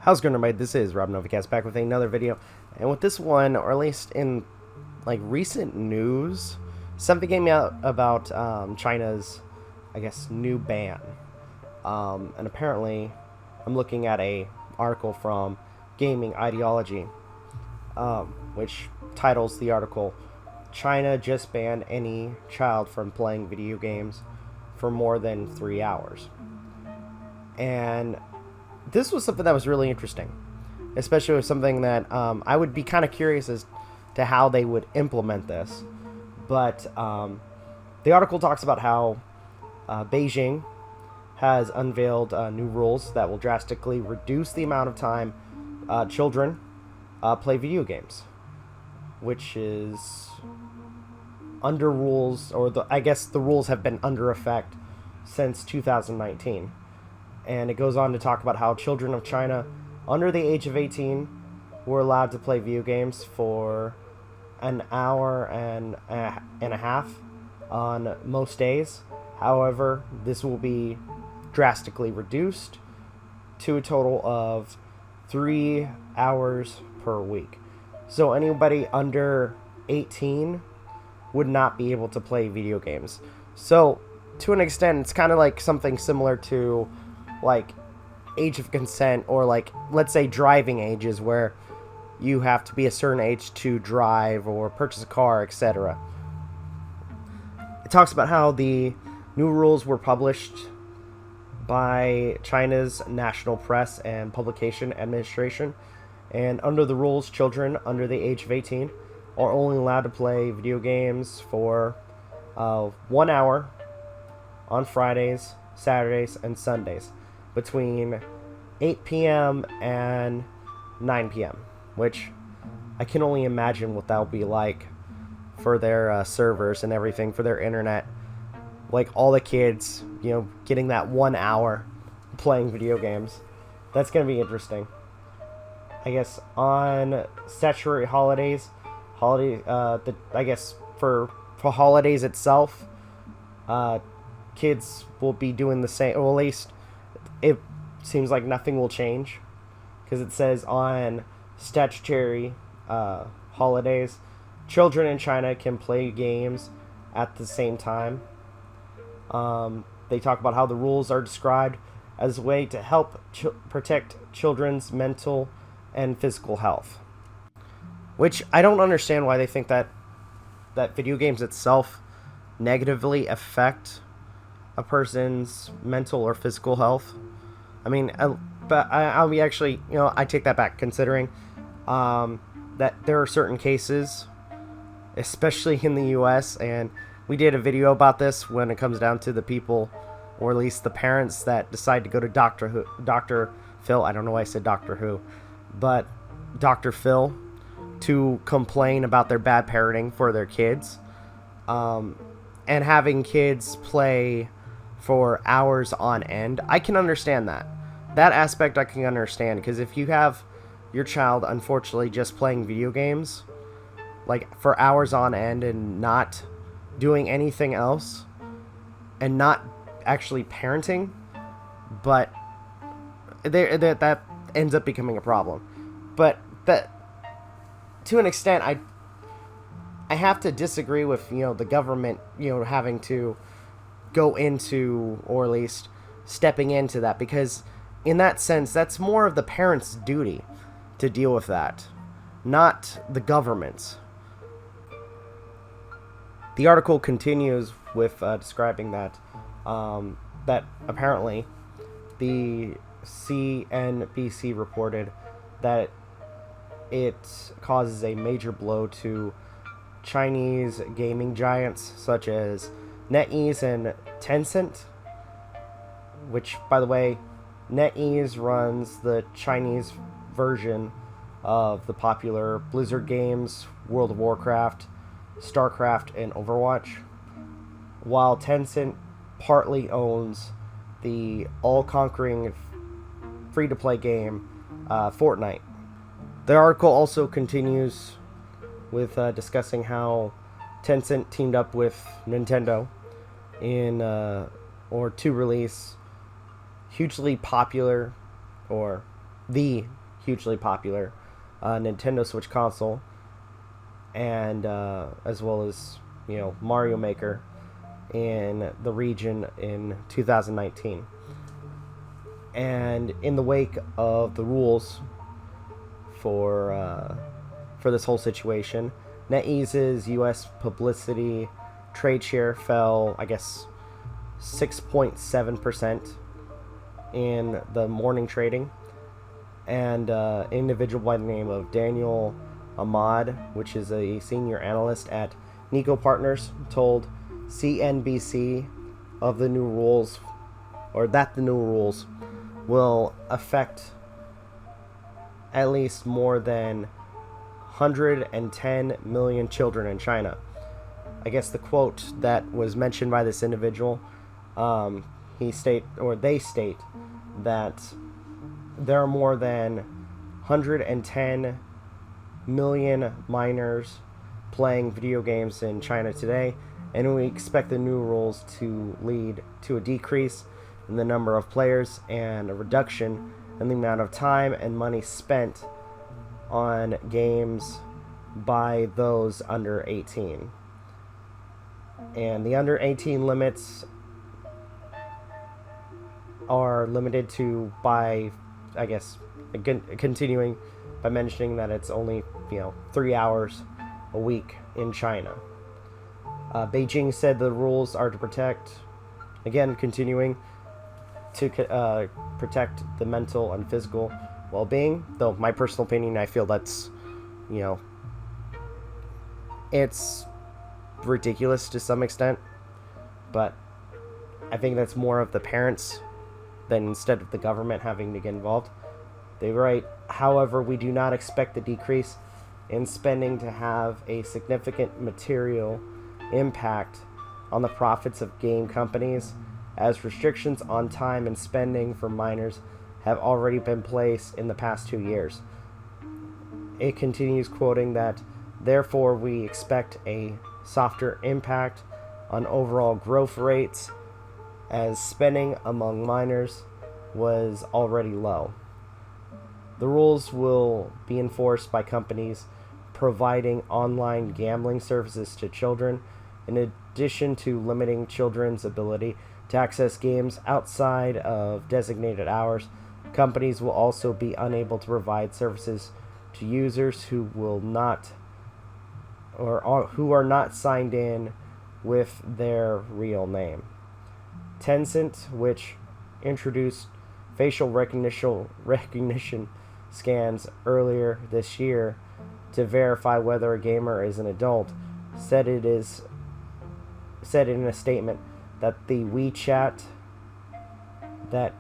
How's it going, everybody? This is Rob Novakast back with another video, and with this one, or at least in like recent news, something came out about China's, I guess, new ban, and apparently, I'm looking at a article from Gaming Ideology, which titles the article, "China just banned any child from playing video games for more than 3 hours," and this was something that was really interesting, especially with something that I would be kind of curious as to how they would implement this. But the article talks about how Beijing has unveiled new rules that will drastically reduce the amount of time children play video games, which is under rules, or I guess the rules have been under effect since 2019. And it goes on to talk about how children of China under the age of 18 were allowed to play video games for an hour and a half on most days. However, this will be drastically reduced to a total of 3 hours per week. So anybody under 18 would not be able to play video games. So to an extent, it's kind of like something similar to like age of consent, or like, let's say, driving ages, where you have to be a certain age to drive or purchase a car, etc. It talks about how the new rules were published by China's National Press and Publication Administration, and under the rules, children under the age of 18 are only allowed to play video games for 1 hour on Fridays, Saturdays, and Sundays, between 8 p.m. and 9 p.m., which I can only imagine what that'll be like for their servers and everything, for their internet. Like, all the kids, getting that 1 hour playing video games. That's going to be interesting. I guess on statutory holidays, I guess for holidays itself, kids will be doing the same, or at least it seems like nothing will change, because it says on statutory holidays, children in China can play games at the same time. They talk about how the rules are described as a way to help protect children's mental and physical health, which I don't understand why they think that video games itself negatively affect a person's mental or physical health. I mean, I'll be actually, I take that back, considering that there are certain cases, especially in the U.S., and we did a video about this when it comes down to the people, or at least the parents, that decide to go to Dr. Phil, I don't know why I said Doctor Who, but Dr. Phil, to complain about their bad parenting for their kids, and having kids play for hours on end. I can understand that. That aspect I can understand, because if you have your child, unfortunately, just playing video games, like, for hours on end and not doing anything else, and not actually parenting, but that ends up becoming a problem. But that, to an extent, I have to disagree with, the government, having to go into, or at least stepping into that, because in that sense, that's more of the parents' duty to deal with that, not the government's. The article continues with describing that that apparently the CNBC reported that it causes a major blow to Chinese gaming giants such as NetEase and Tencent, which, by the way, NetEase runs the Chinese version of the popular Blizzard games, World of Warcraft, StarCraft, and Overwatch, while Tencent partly owns the all-conquering free-to-play game Fortnite. The article also continues with discussing how Tencent teamed up with Nintendo to release hugely popular, or the hugely popular Nintendo Switch console, and as well as Mario Maker in the region in 2019. And in the wake of the rules for this whole situation, NetEase's U.S. publicity trade share fell, I guess, 6.7% in the morning trading, and an individual by the name of Daniel Ahmad, which is a senior analyst at Nico Partners, told CNBC of the new rules, or that the new rules will affect at least more than 110 million children in China. I guess the quote that was mentioned by this individual, they state that there are more than 110 million minors playing video games in China today, and we expect the new rules to lead to a decrease in the number of players and a reduction in the amount of time and money spent on games by those under 18. And the under 18 limits are limited to by, I guess, continuing by mentioning that it's only 3 hours a week in China. Beijing said the rules are to protect, again, continuing to protect the mental and physical well-being. Though my personal opinion, I feel that's, it's ridiculous to some extent, but I think that's more of the parents than instead of the government having to get involved. They write, however, we do not expect the decrease in spending to have a significant material impact on the profits of game companies, as restrictions on time and spending for minors have already been placed in the past 2 years. It continues, quoting that, therefore we expect a softer impact on overall growth rates, as spending among minors was already low. The rules will be enforced by companies providing online gambling services to children, in addition to limiting children's ability to access games outside of designated hours. Companies will also be unable to provide services to users who will not or who are not signed in with their real name. Tencent, which introduced facial recognition scans earlier this year to verify whether a gamer is an adult, said in a statement that the WeChat that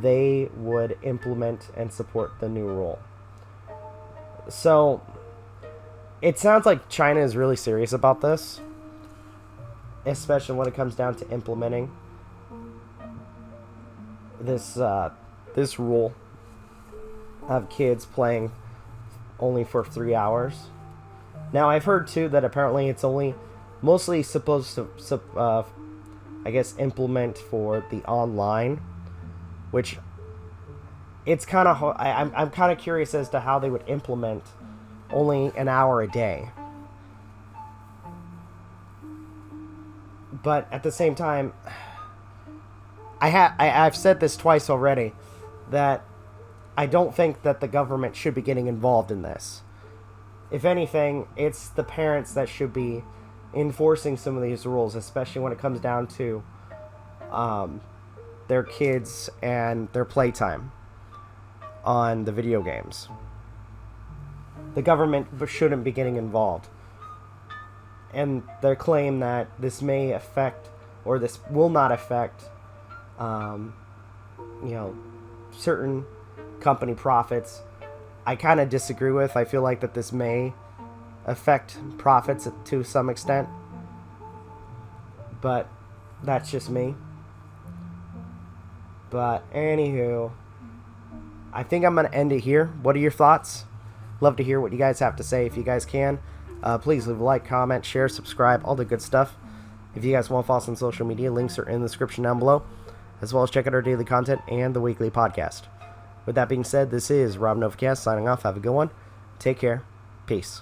they would implement and support the new rule. So it sounds like China is really serious about this, especially when it comes down to implementing this rule of kids playing only for 3 hours. Now, I've heard too that apparently it's only mostly supposed to implement for the online, which it's kind of I'm kind of curious as to how they would implement only an hour a day. But at the same time, I've said this twice already, that I don't think that the government should be getting involved in this. If anything, it's the parents that should be enforcing some of these rules, especially when it comes down to their kids and their playtime on the video games. The government shouldn't be getting involved. And their claim that this may affect, or this will not affect, certain company profits, I kind of disagree with. I feel like that this may affect profits to some extent, but that's just me. But anywho, I think I'm going to end it here. What are your thoughts? Love to hear what you guys have to say. If you guys can, please leave a like, comment, share, subscribe, all the good stuff. If you guys want to follow us on social media, links are in the description down below, as well as check out our daily content and the weekly podcast. With that being said, this is Rob Novakast signing off. Have a good one. Take care. Peace.